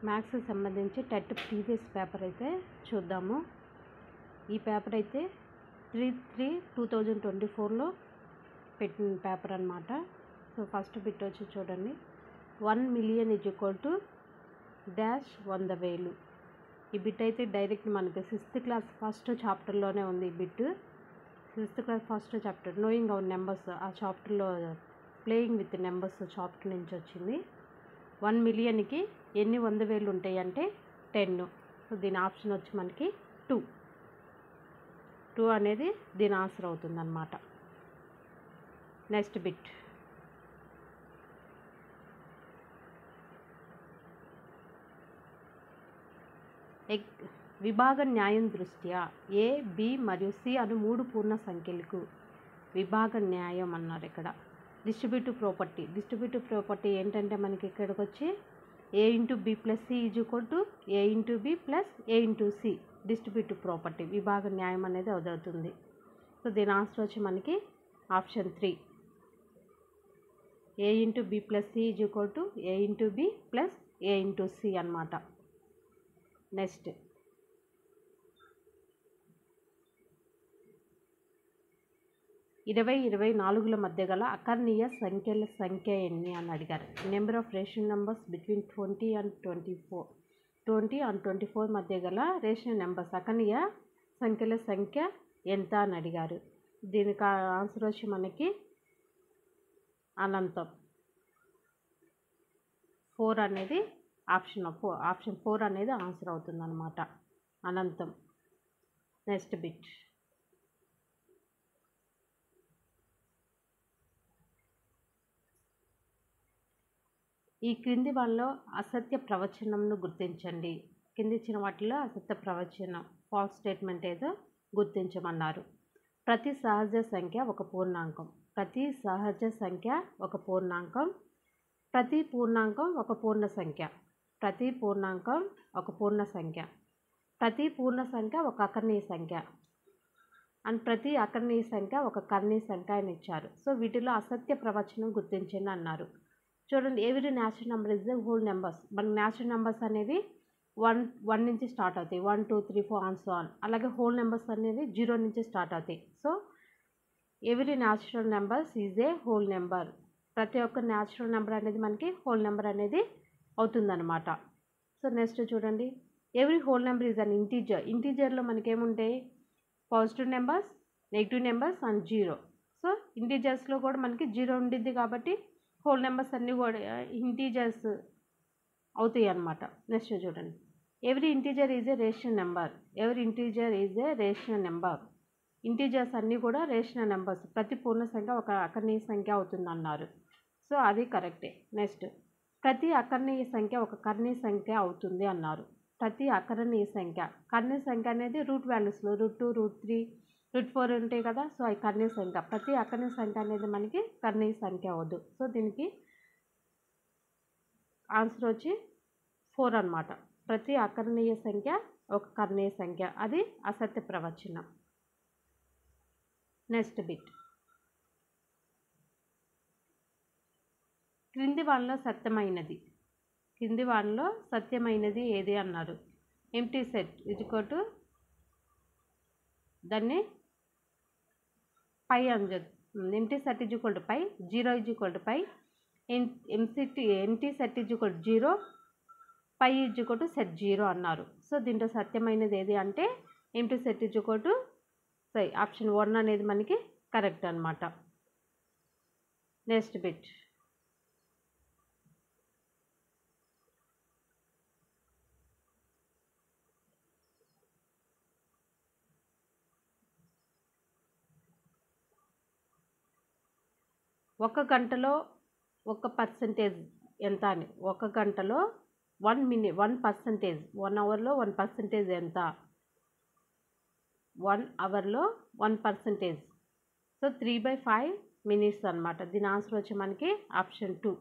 మ్యాథ్స్కి సంబంధించి TET previous paper అయితే చూద్దాము. ఈ పేపర్ అయితే 3/3/2024లో పెట్టిన పేపర్ అనమాట. సో ఫస్ట్ బిట్ వచ్చి చూడండి. 1,000,000 = -100,000. ఈ బిట్ అయితే డైరెక్ట్ మనకి 6th క్లాస్ ఫస్ట్ చాప్టర్లోనే ఉంది. ఈ bit 6th class first chapter knowing our numbers ఆ చాప్టర్లో ప్లేయింగ్ విత్ నెంబర్స్ చాప్టర్ నుంచి వచ్చింది. 1,000,000కి ఎన్ని 100,000 ఉంటాయి అంటే 10. సో దీని ఆప్షన్ వచ్చి మనకి 2 అనేది దీని ఆన్సర్ అవుతుంది అన్నమాట. Next bit. విభాగ న్యాయం దృష్ట్యా A, B మరియు C అను 3 పూర్ణ సంఖ్యలకు విభాగ న్యాయం అన్నారు. ఇక్కడ డిస్ట్రిబ్యూటివ్ ప్రాపర్టీ ఏంటంటే మనకి ఇక్కడికి వచ్చి A × B + C = A × B + A × C distributive property విభాగ న్యాయం అనేది అవుతుంది. సో దీని ఆన్సర్ వచ్చి మనకి option 3 A × B + C = A × B + A × C అన్నమాట. నెక్స్ట్ 20-24ల మధ్య గల అకర్ణీయ సంఖ్యల సంఖ్య ఎన్ని అని అడిగారు. Number of rational numbers between 20 and 24 మధ్య గల రేషనల్ నెంబర్స్ అకర్ణీయ సంఖ్యల సంఖ్య ఎంత అని అడిగారు. దీనికి ఆన్సర్ వచ్చి మనకి అనంతం. 4 అనేది ఆప్షన్ 4 అనేది ఆన్సర్ అవుతుంది అన్నమాట. అనంతం. Next bit. ఈ క్రింది వాళ్ళలో అసత్య ప్రవచనంను గుర్తించండి. కింది ఇచ్చిన వాటిలో అసత్య ప్రవచనం ఫాల్స్ స్టేట్మెంట్ ఏదో గుర్తించమన్నారు. ప్రతి సహజ సంఖ్య ఒక పూర్ణాంకం. ప్రతి సహజ సంఖ్య ఒక పూర్ణాంకం. ప్రతి పూర్ణాంకం ఒక పూర్ణ సంఖ్య. ప్రతి పూర్ణాంకం ఒక పూర్ణ సంఖ్య. ప్రతి పూర్ణ సంఖ్య ఒక అకర్ణీయ సంఖ్య అండ్ ప్రతి అకర్ణీయ సంఖ్య ఒక కర్ణీయ సంఖ్య అని ఇచ్చారు. సో వీటిలో అసత్య ప్రవచనం గుర్తించండి అన్నారు. చూడండి, every natural number is the whole numbers. మనకి న్యాచురల్ నెంబర్స్ అనేవి 1 నుంచి స్టార్ట్ అవుతాయి. 1, 2, 3, 4 and so on. అలాగే హోల్ నెంబర్స్ అనేవి 0 నుంచి స్టార్ట్ అవుతాయి. So every natural numbers is a whole number. ప్రతి ఒక్క న్యాచురల్ నెంబర్ అనేది మనకి హోల్ నెంబర్ అనేది అవుతుందన్నమాట. సో నెక్స్ట్ చూడండి, every whole number is an integer. ఇంటీజర్లో మనకి ఏముంటాయి? Positive numbers, negative numbers and 0. So ఇంటీజర్స్లో కూడా మనకి 0 ఉండిద్ది కాబట్టి హోల్ నెంబర్స్ అన్నీ కూడా ఇంటీజర్స్ అవుతాయి అన్నమాట. నెక్స్ట్ చూడండి, every integer is a rational number. Every integer is a rational number. Integers అన్నీ కూడా రేషనల్ నెంబర్స్. ప్రతి పూర్ణ సంఖ్య ఒక అకర్ణీయ సంఖ్య అవుతుంది అన్నారు. సో అది కరెక్టే. నెక్స్ట్, ప్రతి అకర్ణీయ సంఖ్య ఒక కర్ణీయ సంఖ్య అవుతుంది అన్నారు. ప్రతి అకర్ణీయ సంఖ్య, కర్ణీయ సంఖ్య అనేది రూట్ వాల్యూస్లో √2, √3, √4 ఉంటాయి కదా. సో అది కర్ణీయ సంఖ్య. ప్రతి అకర్ణీయ సంఖ్య అనేది మనకి కర్ణీయ సంఖ్య అవ్వదు. సో దీనికి ఆన్సర్ వచ్చి 4 అన్నమాట. ప్రతి అకర్ణీయ సంఖ్య ఒక కర్ణీయ సంఖ్య. అది అసత్య ప్రవచనం. Next bit. క్రింది వాళ్ళలో సత్యమైనది ఏది అన్నారు. ఎంప్టీ సెట్ = దాన్ని పై అని చెప్తుంది. ఎంప్టీ సెట్ = పై, 0 = పై, ఎంప్టీ సెట్ = 0, పై = సెట్ 0 అన్నారు. సో దీంట్లో సత్యమైనది ఏది అంటే ఎంప్టీ సెట్ = ఆప్షన్ 1 అనేది మనకి కరెక్ట్ అన్నమాట. Next bit. ఒక గంటలో 1% ఎంత అని. ఒక గంటలో 1%, 1 అవర్లో 1% ఎంత? 1 అవర్లో 1%. సో 3/5 minutes అన్నమాట. దీని ఆన్సర్ వచ్చి మనకి ఆప్షన్ 2.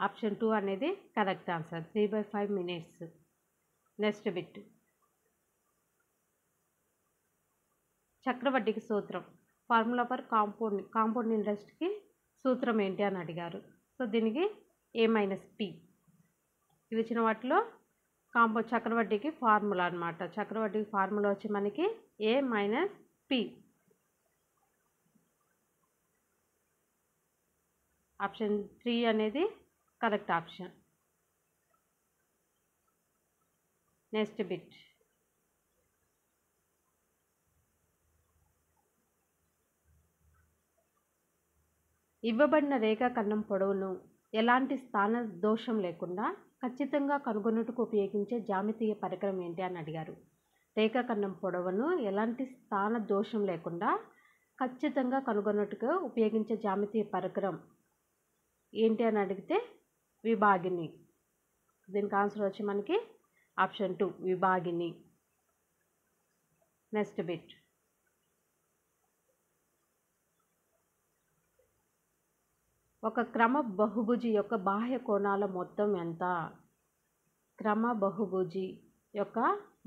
ఆప్షన్ 2 అనేది correct answer. 3/5 minutes. Next bit. చక్రవడ్డీకి సూత్రం. ఫార్ములా ఫర్ కాంపౌండ్ ఇంట్రెస్ట్కి సూత్రం ఏంటి అని అడిగారు. సో దీనికి ఏ మైనస్ పి. ఇది ఇచ్చిన వాటిలో చక్రవడ్డీకి ఫార్ములా అనమాట. చక్రవడ్డీకి ఫార్ములా వచ్చి మనకి ఏ మైనస్ పి. ఆప్షన్ 3 అనేది కరెక్ట్ ఆప్షన్. Next bit. ఇవ్వబడిన రేఖాఖండం పొడవును ఎలాంటి స్థాన దోషం లేకుండా ఖచ్చితంగా కనుగొనుటకు ఉపయోగించే జ్యామితీయ పరికరం ఏంటి అని అడిగారు. రేఖాఖండం పొడవును ఎలాంటి స్థాన దోషం లేకుండా ఖచ్చితంగా కనుగొనుటకు ఉపయోగించే జ్యామితీయ పరికరం ఏంటి అని అడిగితే విభాగిని. దీనికి ఆన్సర్ వచ్చి మనకి ఆప్షన్ 2 విభాగిని. Next bit. ఒక క్రమ బహుభుజి యొక్క బాహ్య కోణాల మొత్తం ఎంత? క్రమ బహుభుజి యొక్క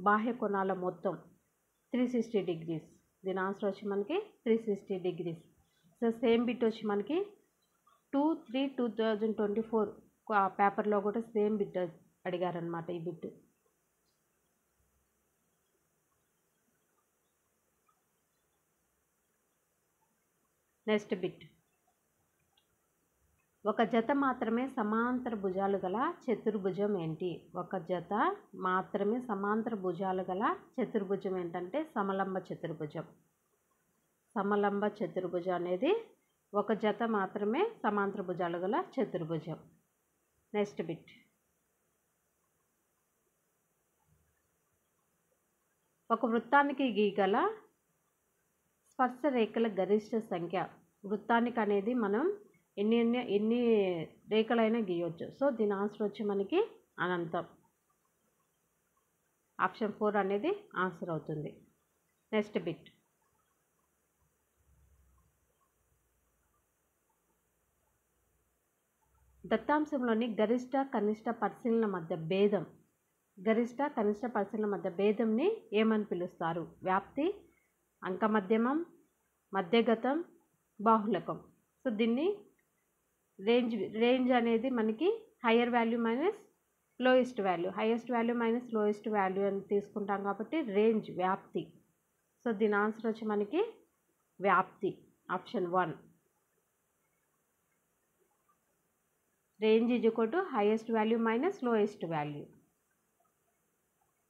బాహ్య కోణాల మొత్తం 360 డిగ్రీస్. దీని ఆన్సర్ వచ్చి మనకి 360 డిగ్రీస్. సో సేమ్ బిట్ వచ్చి మనకి 2/3/2024 పేపర్లో కూడా సేమ్ బిట్ అడిగారనమాట ఈ బిట్. Next bit. ఒక జత మాత్రమే సమాంతర భుజాలు గల చతుర్భుజం ఏంటి? ఒక జత మాత్రమే సమాంతర భుజాలు గల చతుర్భుజం ఏంటంటే సమలంబ చతుర్భుజం. సమలంబ చతుర్భుజం అనేది ఒక జత మాత్రమే సమాంతర భుజాలు గల చతుర్భుజం. Next bit. ఒక వృత్తానికి గీయగల స్పర్శ రేఖల గరిష్ట సంఖ్య. వృత్తానికి అనేది మనం ఎన్ని రేఖలైనా గీయవచ్చు. సో దీని ఆన్సర్ వచ్చి మనకి అనంతం. ఆప్షన్ 4 అనేది ఆన్సర్ అవుతుంది. Next bit. దత్తాంశంలోని గరిష్ట కనిష్ట పరిశీలన మధ్య భేదం. గరిష్ట కనిష్ట పరిశీలన మధ్య భేదంని ఏమని పిలుస్తారు? వ్యాప్తి, అంకమధ్యమం, మధ్యగతం, బాహుళకం. సో దీన్ని రేంజ్ అనేది మనకి higher value minus lowest value, highest value minus lowest value అని తీసుకుంటాం కాబట్టి రేంజ్ వ్యాప్తి. సో దీని ఆన్సర్ వచ్చి మనకి వ్యాప్తి. Option 1. Range is equal to highest value minus lowest value.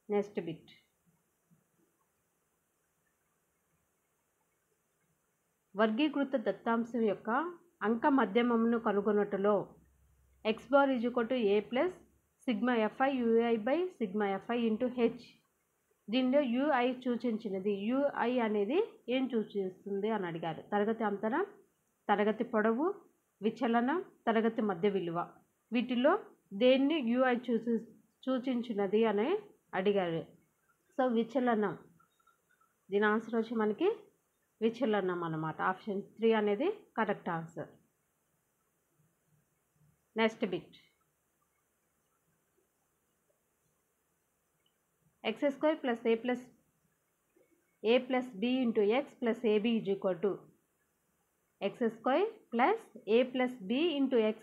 Next bit. వర్గీకృత దత్తాంశం యొక్క అంక మధ్యమమును కనుగొనుటలో x bar is equal to a plus sigma fi ui by sigma fi into h. దీనిలో ui సూచించినది. ui అనేది ఏం సూచిస్తుంది అని అడిగారు? తరగతి అంతరం, తరగతి పొడవు, విచలనం, తరగతి మధ్య విలువ. వీటిలో దేన్ని ui సూచించినది అని అడిగారు. సో విచలనం. దీని ఆన్సర్ వచ్చి మనకి విచలనం అన్నమాట. ఆప్షన్ 3 అనేది correct answer. Next bit. x² plus a plus b into x plus ab is equal to x² plus a plus b into x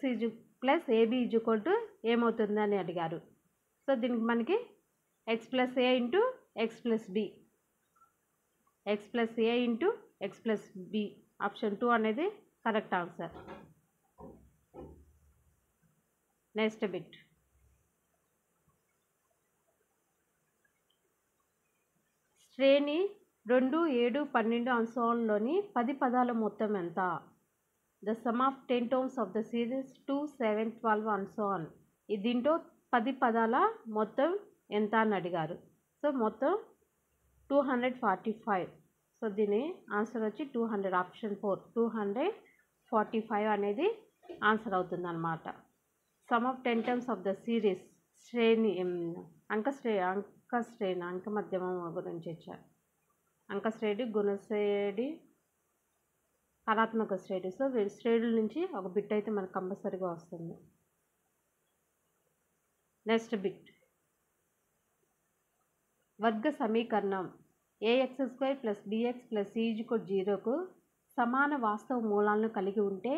plus ab is equal to ఏమవుతుంది అని అడిగారు. సో దీనికి మనకి x plus a into x plus b, x plus a into x plus b. Option 2 అనేది correct answer. Next bit. శ్రేణి 2, 7, 12 అంశాలలోని 10 పదాల మొత్తం ఎంత? The sum of 10 terms of the series 2, 7, 12 and so on. దీంట్లో 10 పదాల మొత్తం ఎంత అని అడిగారు. సో మొత్తం 245. సో దీని ఆన్సర్ వచ్చి 200. ఆప్షన్ 4 245 అనేది ఆన్సర్ అవుతుంది అన్నమాట. Some of 10 terms of the series శ్రేణి అంక మధ్యమం గురించి ఇచ్చారు. అంక శ్రేణి, గుణశ్రేణి, హరాత్మక శ్రేణి. సో శ్రేణుల నుంచి ఒక బిట్ అయితే మనకు కంపల్సరీగా వస్తుంది. Next bit. వర్గ సమీకరణం ax² plus bx plus c 0కు సమాన వాస్తవ మూలాలను కలిగి ఉంటే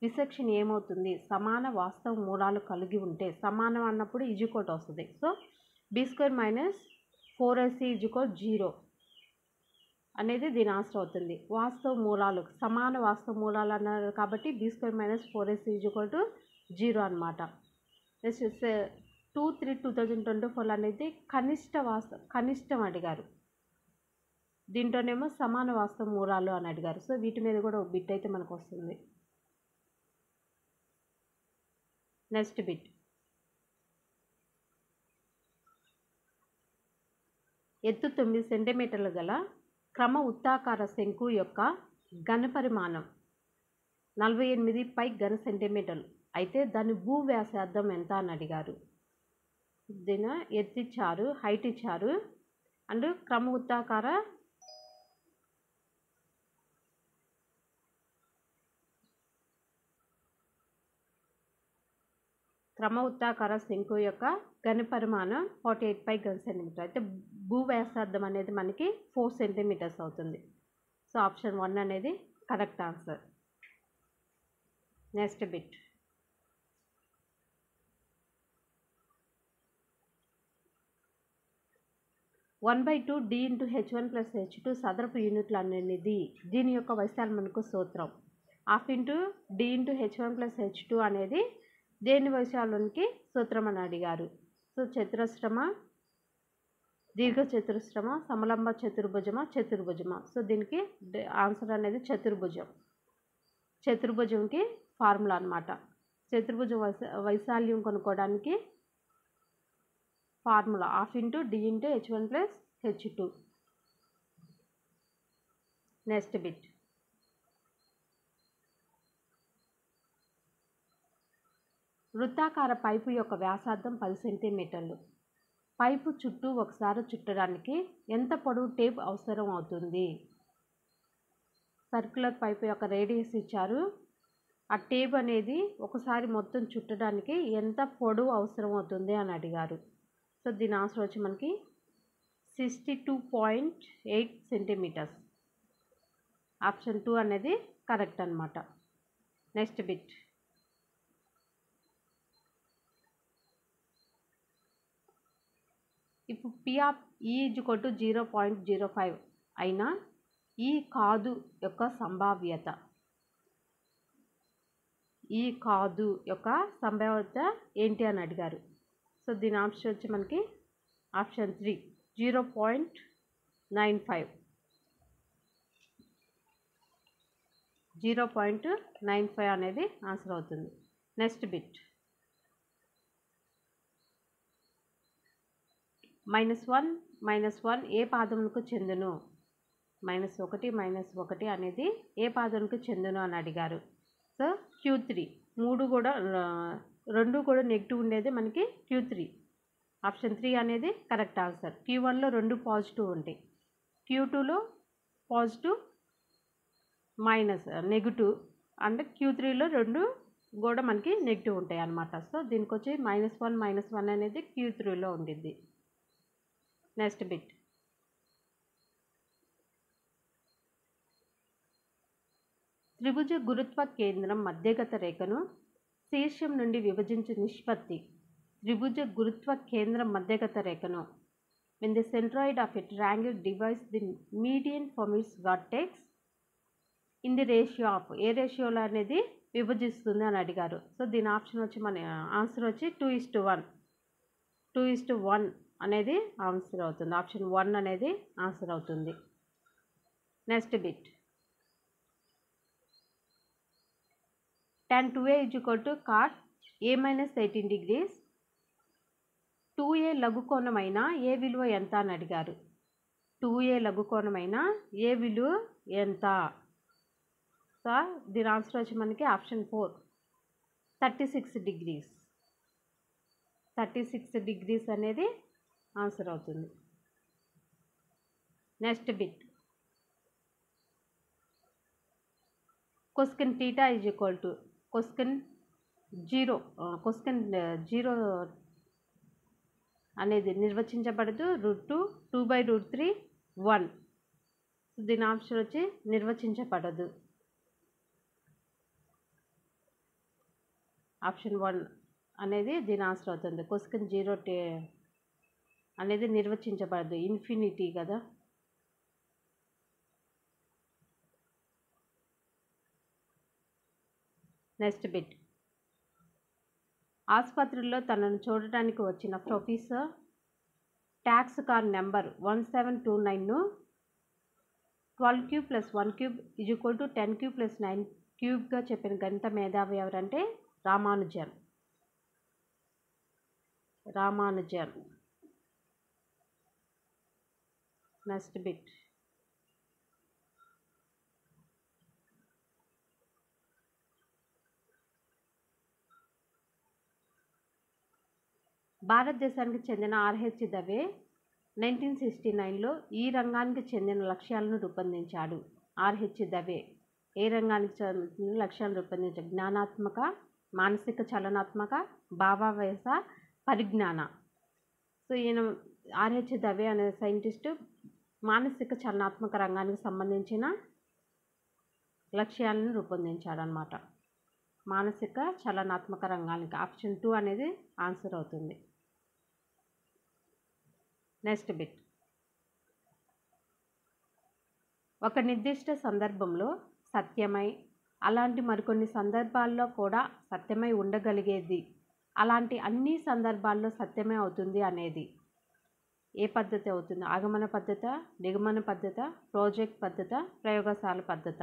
విసెక్షన్ ఏమవుతుంది, సమాన వాస్తవ మూలాలు కలిగి ఉంటే, సమానం అన్నప్పుడు ఈజ్ఈక్వల్ వస్తుంది. సో b² - 4ac = 0 అనేది దీని ఆన్సర్ అవుతుంది. వాస్తవ మూలాలు, సమాన వాస్తవ మూలాలు అన్నారు కాబట్టి b² - 4ac = 0 అనమాట. నెక్స్ట్ 2/3/2024 అనేది కనిష్టం అడిగారు. దీంట్లోనేమో సమాన వాస్తవ మూలాలు అని అడిగారు. సో వీటి మీద కూడా ఒక బిట్ అయితే మనకు వస్తుంది. నెక్స్ట్ బిట్, ఎత్తు 9 సెంటీమీటర్లు గల క్రమ వృత్తాకార శంకు యొక్క ఘనపరిమాణం 48 ఘన సెంటీమీటర్లు అయితే దాని భూ వ్యాసార్థం ఎంత అని అడిగారు. దీని ఎత్తు ఇచ్చారు, హైట్ ఇచ్చారు, అండ్ క్రమ వృత్తాకార శంకు యొక్క ఘనపరిమాణం 48 ఘన సెంటీమీటర్ అయితే భూ వ్యాసార్థం అనేది మనకి 4 సెంటీమీటర్స్ అవుతుంది. సో ఆప్షన్ 1 అనేది correct answer. Next bit, (1/2) d × h1 + h2 సదరపు యూనిట్లు అనేది దీని యొక్క వైశాల్యమునకు సూత్రం. ½ d × h1 + h2 అనేది దేని వైశాల్యానికి సూత్రం అని అడిగారు. సో చతురస్రమా, దీర్ఘ చతురస్రమా, సమలంబ చతుర్భుజమా. సో దీనికి ఆన్సర్ అనేది చతుర్భుజంకి ఫార్ములా అనమాట. చతుర్భుజం వైశాల్యం కొనుక్కోవడానికి formula ½ d × h1 + h2. Next bit, వృత్తాకార పైపు యొక్క వ్యాసార్థం 10 సెంటీమీటర్లు. పైపు చుట్టూ ఒకసారి చుట్టడానికి ఎంత పొడవు టేప్ అవసరం అవుతుంది? సర్క్యులర్ పైపు యొక్క రేడియస్ ఇచ్చారు. ఆ టేప్ అనేది ఒకసారి మొత్తం చుట్టడానికి ఎంత పొడవు అవసరం అవుతుంది అని అడిగారు. సో దీని ఆన్సర్ వచ్చి మనకి 62.8 సెంటీమీటర్స్. ఆప్షన్ 2 అనేది కరెక్ట్ అనమాట. నెక్స్ట్ బిట్, ఇప్పుడు P(E) = 0.05 అయినా ఈ కాదు యొక్క సంభావ్యత ఏంటి అని అడిగారు. సో దీని ఆప్షన్ వచ్చి మనకి ఆప్షన్ 3 0.95. 0.95 అనేది ఆన్సర్ అవుతుంది. నెక్స్ట్ బిట్, -1 ఏ పాదములకు చెందును? -1 అనేది ఏ పాదములకు చెందును అని అడిగారు. సో Q3 రెండు కూడా నెగిటివ్ ఉండేది మనకి Q3. ఆప్షన్ 3 అనేది కరెక్ట్ ఆన్సర్. Q1లో 2 పాజిటివ్ ఉంటాయి, Q2లో పాజిటివ్ నెగిటివ్, అండ్ Q3లో 2 కూడా మనకి నెగిటివ్ ఉంటాయి అన్నమాట. సో దీనికి వచ్చి -1 అనేది Q3లో ఉండిద్ది. నెక్స్ట్ బిట్, త్రిభుజ గురుత్వ కేంద్రం మధ్యగత రేఖను శీర్షం నుండి విభజించే నిష్పత్తి. త్రిభుజ గురుత్వ కేంద్రం మధ్యగత రేఖను when the centroid of a triangle divides the median from its vertex in the ratio of ఏ రేషియోలో అనేది విభజిస్తుంది అని అడిగారు. సో దీని ఆప్షన్ వచ్చి మన ఆన్సర్ వచ్చి 2:1 అనేది ఆన్సర్ అవుతుంది. ఆప్షన్ 1 అనేది ఆన్సర్ అవుతుంది. Next bit, tan 2a = cot a - 18 degrees. 2a లఘుకోణమైన ఏ విలువ ఎంత అని అడిగారు. 2a లఘుకోణమైన ఏ విలువ ఎంత? సో దీని ఆన్సర్ వచ్చి మనకి ఆప్షన్ 4 36 degrees. 36 degrees అనేది ఆన్సర్ అవుతుంది. నెక్స్ట్ బిట్, cosecant θ = cosecant 0 అనేది నిర్వచించబడదు. √2 2/√3 1. దీని ఆప్షన్ వచ్చి నిర్వచించబడదు. ఆప్షన్ 1 అనేది దీని ఆన్సర్ అవుతుంది. కొసెక్ 0 అనేది నిర్వచించబడదు, ఇన్ఫినిటీ కదా. Next bit. ఆసుపత్రిలో తనను చూడటానికి వచ్చిన ప్రొఫెసర్ ట్యాక్స్ కార్ నెంబర్ 1729ను 12³ + 1³ = 10³ + 9³ చెప్పిన గణిత మేధావి ఎవరంటే రామానుజన్. Next bit. భారతదేశానికి చెందిన ఆర్హెచ్ దవే 1969లో ఈ రంగానికి చెందిన లక్ష్యాలను రూపొందించాడు. ఆర్హెచ్ దవే ఏ రంగానికి చెందిన లక్ష్యాలను రూపొందించాడు? జ్ఞానాత్మక, మానసిక చలనాత్మక, భావావేశ పరిజ్ఞాన. సో ఈయన ఆర్హెచ్ దవే అనే సైంటిస్టు మానసిక చలనాత్మక రంగానికి సంబంధించిన లక్ష్యాలను రూపొందించాడనమాట. మానసిక చలనాత్మక రంగానికి ఆప్షన్ 2 అనేది ఆన్సర్ అవుతుంది. Next bit. ఒక నిర్దిష్ట సందర్భంలో సత్యమై, అలాంటి మరికొన్ని సందర్భాల్లో కూడా సత్యమై ఉండగలిగేది, అలాంటి అన్ని సందర్భాల్లో సత్యమే అవుతుంది అనేది ఏ పద్ధతి అవుతుంది? ఆగమన పద్ధత, నిగమన పద్ధత, ప్రాజెక్ట్ పద్ధత, ప్రయోగశాల పద్ధత.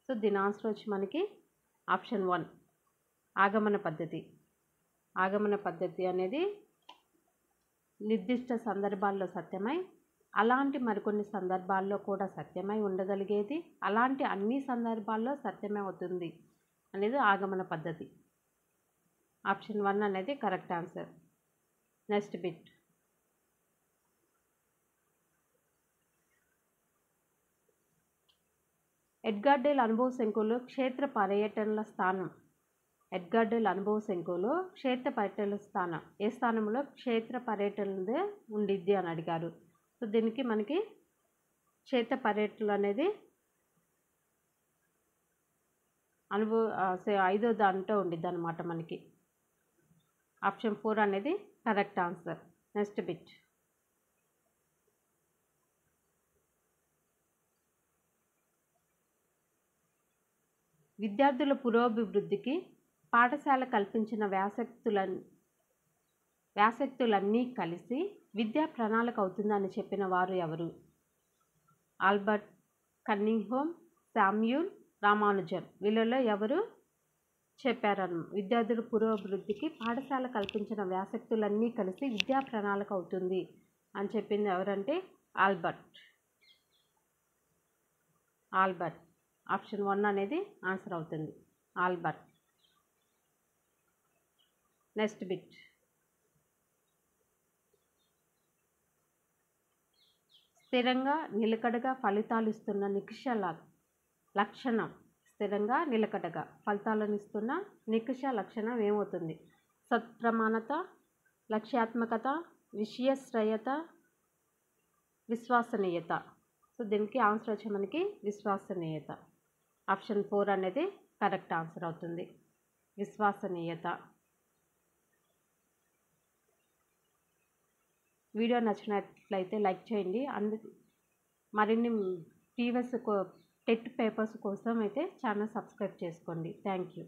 సో దీని ఆన్సర్ వచ్చి మనకి ఆప్షన్ 1 ఆగమన పద్ధతి. ఆగమన పద్ధతి అనేది నిర్దిష్ట సందర్భాల్లో సత్యమై, అలాంటి మరికొన్ని సందర్భాల్లో కూడా సత్యమై ఉండగలిగేది, అలాంటి అన్ని సందర్భాల్లో సత్యమే అవుతుంది అనేది ఆగమన పద్ధతి. ఆప్షన్ 1 అనేది correct answer. Next bit. Edgar Dale అనుభవ శంకులో క్షేత్ర పర్యటనల స్థానం. ఎడ్గార్ డేల్ అనుభవ శంకులో క్షేత్ర పర్యటనల స్థానం ఏ స్థానంలో క్షేత్ర పర్యటనదే ఉండిద్ది అని అడిగారు. సో దీనికి మనకి క్షేత్ర పర్యటనలు అనేది 5వ దాంట్లో ఉండిద్ది అనమాట మనకి. ఆప్షన్ 4 అనేది కరెక్ట్ ఆన్సర్. Next bit. విద్యార్థుల పురోభివృద్ధికి పాఠశాల కల్పించిన వ్యాసక్తులన్నీ కలిసి విద్యా ప్రణాళిక అవుతుందని చెప్పిన వారు ఎవరు? Albert Cunningham, Samuel Ramanujan. వీళ్ళలో ఎవరు చెప్పారన్న? విద్యార్థుల పురోభివృద్ధికి పాఠశాల కల్పించిన వ్యాసక్తులన్నీ కలిసి విద్యా ప్రణాళిక అవుతుంది అని చెప్పింది ఎవరంటే ఆల్బర్ట్. ఆప్షన్ 1 అనేది ఆన్సర్ అవుతుంది. ఆల్బర్ట్. Next bit. స్థిరంగా నిలకడగా ఫలితాలు ఇస్తున్న నికష లక్షణం. స్థిరంగా నిలకడగా ఫలితాలను ఇస్తున్న నికష లక్షణం ఏమవుతుంది? సత్ప్రమాణత, లక్ష్యాత్మకత, విషయశ్రయత, విశ్వసనీయత. సో దీనికి ఆన్సర్ వచ్చి మనకి విశ్వసనీయత. ఆప్షన్ 4 అనేది కరెక్ట్ ఆన్సర్ అవుతుంది. విశ్వసనీయత. వీడియో నచ్చినట్లయితే లైక్ చేయండి. మరిన్ని ప్రీవియస్ టెట్ పేపర్స్ కోసం అయితే ఛానల్ సబ్స్క్రైబ్ చేసుకోండి. Thank you.